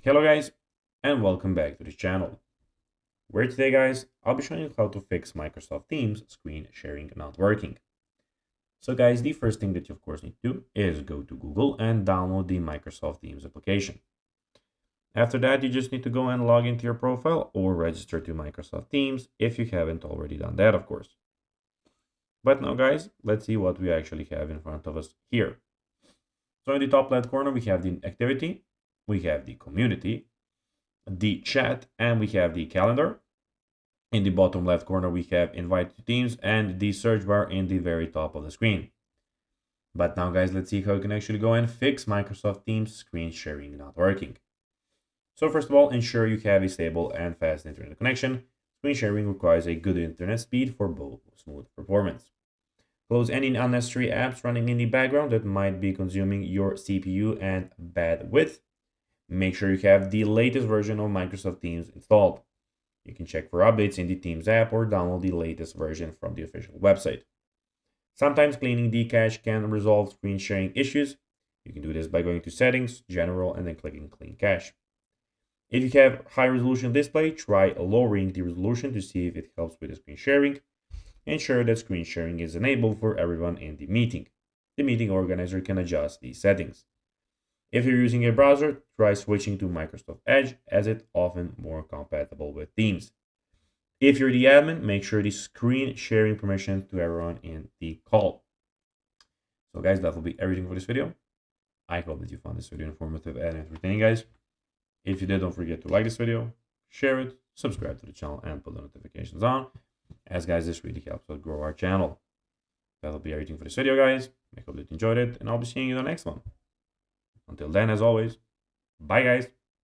Hello guys, and welcome back to this channel, where today guys, I'll be showing you how to fix Microsoft Teams screen sharing not working. So guys, the first thing that you of course need to do is go to Google and download the Microsoft Teams application. After that, you just need to go and log into your profile or register to Microsoft Teams if you haven't already done that, of course. But now guys, let's see what we actually have in front of us here. So in the top left corner, we have the activity, we have the community, the chat, and we have the calendar. In the bottom left corner, we have invite to teams and the search bar in the very top of the screen. But now guys, let's see how you can actually go and fix Microsoft Teams screen sharing not working. So first of all, ensure you have a stable and fast internet connection. Screen sharing requires a good internet speed for both smooth performance. Close any unnecessary apps running in the background that might be consuming your CPU and bandwidth. Make sure you have the latest version of Microsoft Teams installed. You can check for updates in the Teams app or download the latest version from the official website. Sometimes cleaning the cache can resolve screen sharing issues. You can do this by going to Settings, General, and then clicking Clean Cache. If you have high resolution display, try lowering the resolution to see if it helps with the screen sharing. Ensure that screen sharing is enabled for everyone in the meeting. The meeting organizer can adjust these settings. If you're using a browser, try switching to Microsoft Edge as it's often more compatible with Teams. If you're the admin, make sure the screen sharing permissions to everyone in the call. So guys, that will be everything for this video. I hope that you found this video informative and entertaining, guys. If you did, don't forget to like this video, share it, subscribe to the channel, and put the notifications on, as guys, this really helps us grow our channel. That'll be everything for this video, guys. I hope that you enjoyed it, and I'll be seeing you in the next one. Until then, as always, bye guys.